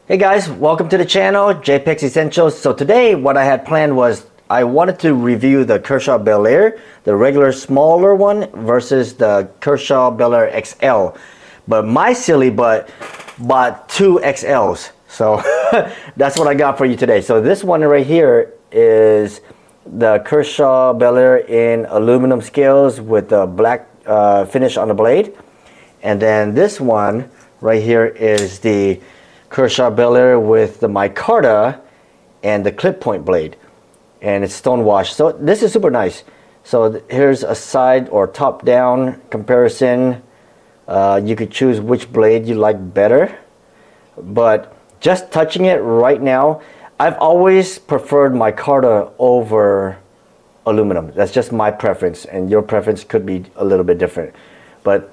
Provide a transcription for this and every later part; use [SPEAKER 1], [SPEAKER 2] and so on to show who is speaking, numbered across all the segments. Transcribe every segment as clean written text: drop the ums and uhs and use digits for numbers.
[SPEAKER 1] Hey guys, welcome to the channel, JPEX Essentials. So today what I had planned was I wanted to review the Kershaw Belair, the regular smaller one versus the Kershaw Belair XL. But my silly butt bought two XLs. So that's what I got for you today. So this one right here is the Kershaw Belair in aluminum scales with the black finish on the blade. And then this one right here is the Kershaw Belair with the micarta and the clip point blade, and it's stone washed. So this is super nice. So here's a side or top down comparison. You could choose which blade you like better, but just touching it right now, I've always preferred micarta over aluminum. That's just my preference, and your preference could be a little bit different. But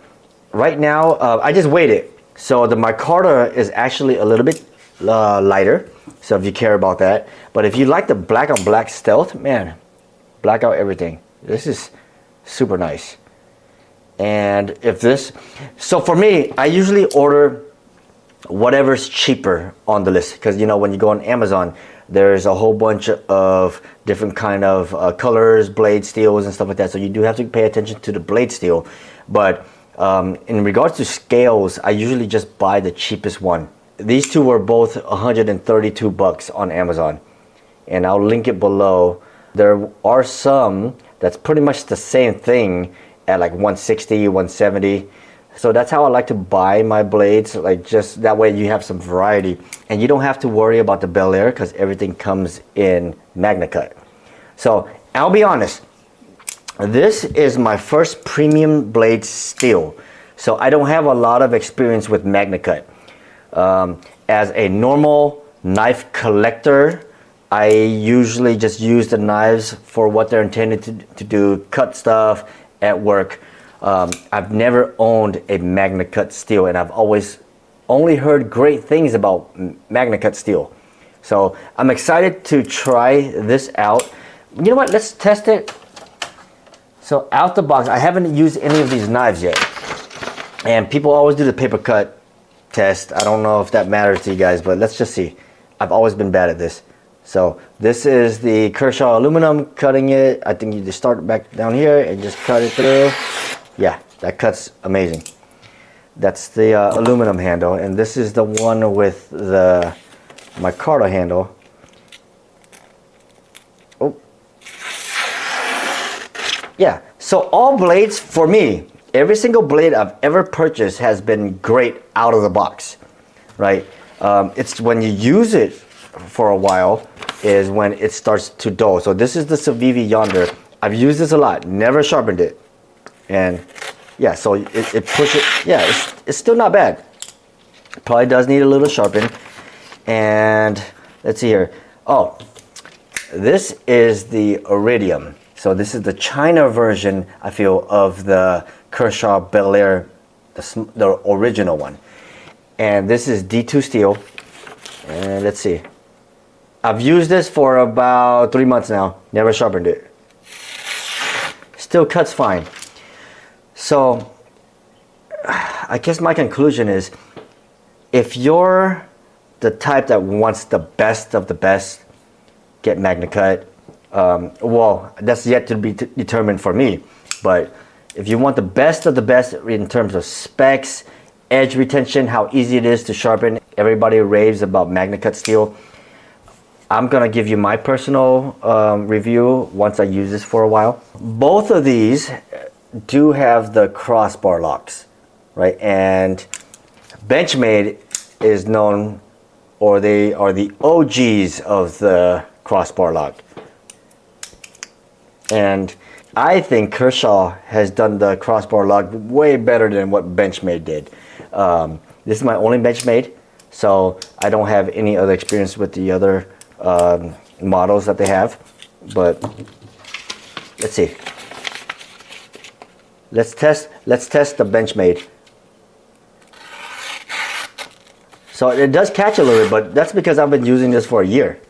[SPEAKER 1] right now, I just weighed it. So the micarta is actually a little bit lighter, so if you care about that. But if you like the black on black stealth, man, black out everything. This is super nice. And if this, so for me, I usually order whatever's cheaper on the list, because you know when you go on Amazon, there's a whole bunch of different kind of colors, blade steels and stuff like that. So you do have to pay attention to the blade steel. But in regards to scales, I usually just buy the cheapest one. These two were both 132 bucks on Amazon, and I'll link it below. There are some that's pretty much the same thing at like 160, 170. So that's how I like to buy my blades, like just that way you have some variety and you don't have to worry about the Belair because everything comes in MagnaCut. So I'll be honest, this is my first premium blade steel, so I don't have a lot of experience with MagnaCut. As a normal knife collector, I usually just use the knives for what they're intended to do, cut stuff at work. I've never owned a MagnaCut steel, and I've always only heard great things about MagnaCut steel. So I'm excited to try this out. You know what, let's test it. So out the box, I haven't used any of these knives yet. And people always do the paper cut test. I don't know if that matters to you guys, but let's just see. I've always been bad at this. So this is the Kershaw aluminum, cutting it. I think you just start back down here and just cut it through. Yeah, that cuts amazing. That's the aluminum handle. And this is the one with the micarta handle. Yeah, so all blades for me, every single blade I've ever purchased has been great out of the box, right? It's when you use it for a while is when it starts to dull. So this is the Civivi Yonder. I've used this a lot, never sharpened it. And yeah, so it pushes, yeah, it's still not bad. Probably does need a little sharpen. And let's see here. Oh, this is the Iridium. So this is the China version, I feel, of the Kershaw Belair, the original one. And this is D2 steel. And let's see. I've used this for about 3 months now. Never sharpened it. Still cuts fine. So I guess my conclusion is, if you're the type that wants the best of the best, get MagnaCut. Well, that's yet to be determined for me, but if you want the best of the best in terms of specs, edge retention, how easy it is to sharpen, everybody raves about MagnaCut steel. I'm gonna give you my personal review once I use this for a while. Both of these do have the crossbar locks, right? And Benchmade is known, or they are the OGs of the crossbar lock. And I think Kershaw has done the crossbar lock way better than what Benchmade did. This is my only Benchmade, so I don't have any other experience with the other models that they have. But let's see. Let's test the Benchmade. So it does catch a little bit, but that's because I've been using this for a year.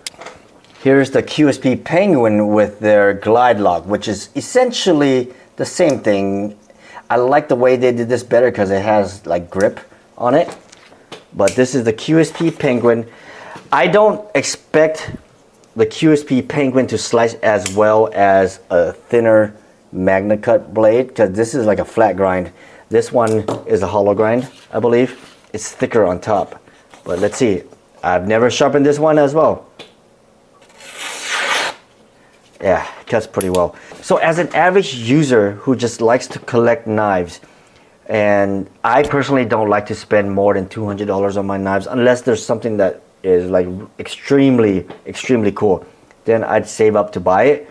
[SPEAKER 1] Here's the QSP Penguin with their glide lock, which is essentially the same thing. I like the way they did this better because it has like grip on it. but this is the QSP Penguin. I don't expect the QSP Penguin to slice as well as a thinner MagnaCut blade, because this is like a flat grind. This one is a hollow grind, I believe. It's thicker on top. But let's see. I've never sharpened this one as well. Yeah, it cuts pretty well. So as an average user who just likes to collect knives, and I personally don't like to spend more than $200 on my knives unless there's something that is like extremely cool, then I'd save up to buy it.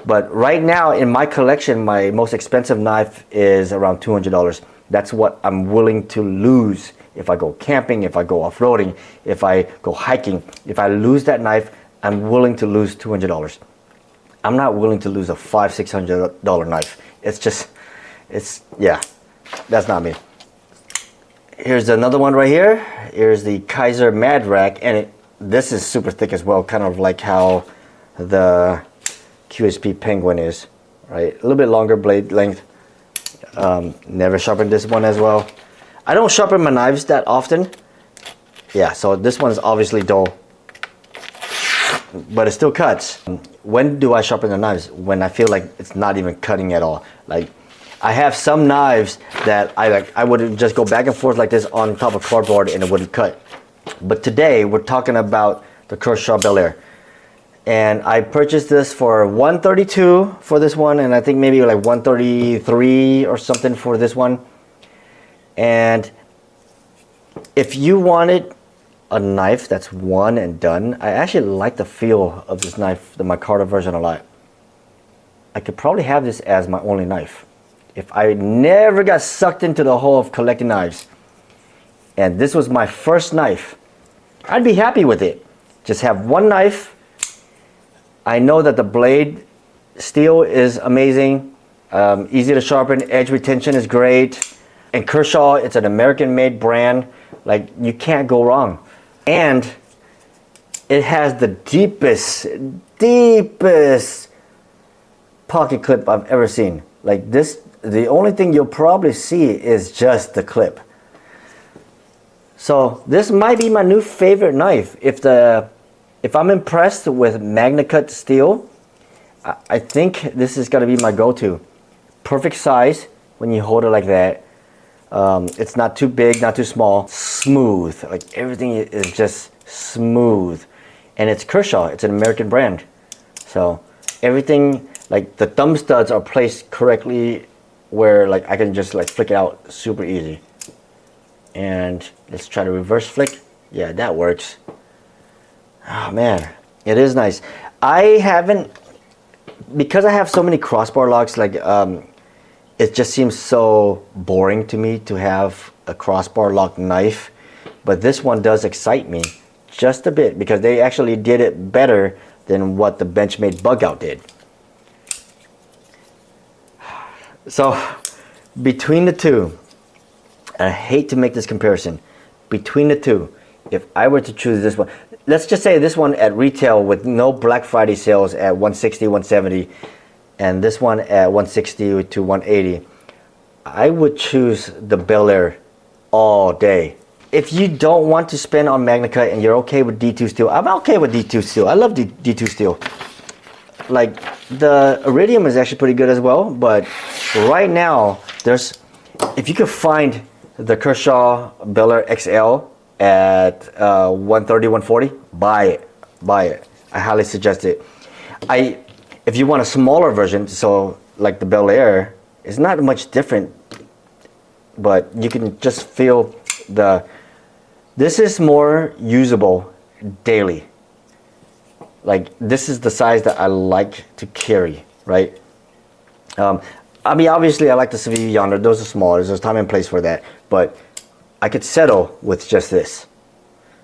[SPEAKER 1] But right now in my collection, my most expensive knife is around $200. That's what I'm willing to lose if I go camping, if I go off-roading, if I go hiking. If I lose that knife, I'm willing to lose $200. I'm not willing to lose a $500-600 knife. Yeah, that's not me. Here's another one right here. Here's the Kaiser Mad Rack, and this is super thick as well, kind of like how the QSP Penguin is, right? A little bit longer blade length. Never sharpened this one as well. I don't sharpen my knives that often. Yeah, so this one's obviously dull, but it still cuts. When do I sharpen the knives? When I feel like it's not even cutting at all. Like, I have some knives that I would just go back and forth like this on top of cardboard and it wouldn't cut. But today we're talking about the Kershaw Belair. And I purchased this for $132 for this one, and I think maybe like $133 or something for this one. And if you wanted a knife that's one and done, I actually like the feel of this knife, the micarta version, a lot. I could probably have this as my only knife if I never got sucked into the hole of collecting knives. And this was my first knife. I'd be happy with it. Just have one knife. I know that the blade steel is amazing, easy to sharpen, edge retention is great. And Kershaw, it's an American-made brand. Like, you can't go wrong. And it has the deepest pocket clip I've ever seen. Like this, the only thing you'll probably see is just the clip. So this might be my new favorite knife. If I'm impressed with MagnaCut steel, I think this is gonna be my go-to. Perfect size when you hold it like that. It's not too big, not too small. Smooth, like everything is just smooth. And it's Kershaw, it's an American brand. So everything, like the thumb studs are placed correctly where like I can just like flick it out super easy. And let's try to reverse flick. Yeah, that works. Oh man, it is nice. I haven't, because I have so many crossbar locks, like it just seems so boring to me to have a crossbar lock knife. But this one does excite me just a bit because they actually did it better than what the Benchmade Bug Out did. So between the two, I hate to make this comparison, between the two, if I were to choose this one, let's just say this one at retail with no Black Friday sales at $160, $170, and this one at $160 to $180, I would choose the Belair all day. If you don't want to spend on MagnaCut and you're okay with D2 steel, I'm okay with D2 steel. I love D2 steel. Like the Iridium is actually pretty good as well, but right now if you could find the Kershaw Belair XL at $130, $140, buy it. I highly suggest it. If you want a smaller version, so like the Belair, it's not much different, but you can just feel this is more usable daily. Like this is the size that I like to carry, right? I mean, obviously I like the Civivi Yonder, those are smaller, there's time and place for that, but I could settle with just this.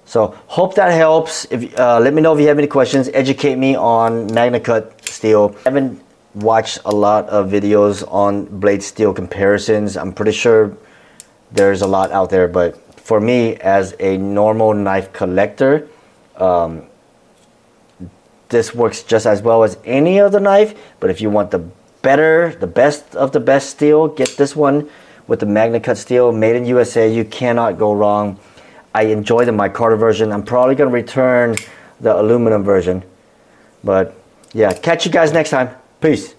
[SPEAKER 1] So hope that helps. Let me know if you have any questions. Educate me on MagnaCut steel. I haven't watched a lot of videos on blade steel comparisons. I'm pretty sure there's a lot out there, but for me as a normal knife collector, this works just as well as any other knife. But if you want the best of the best steel, get this one with the MagnaCut steel, made in USA. You cannot go wrong. I enjoy the micarta version. I'm probably gonna return the aluminum version. But yeah, catch you guys next time. Peace.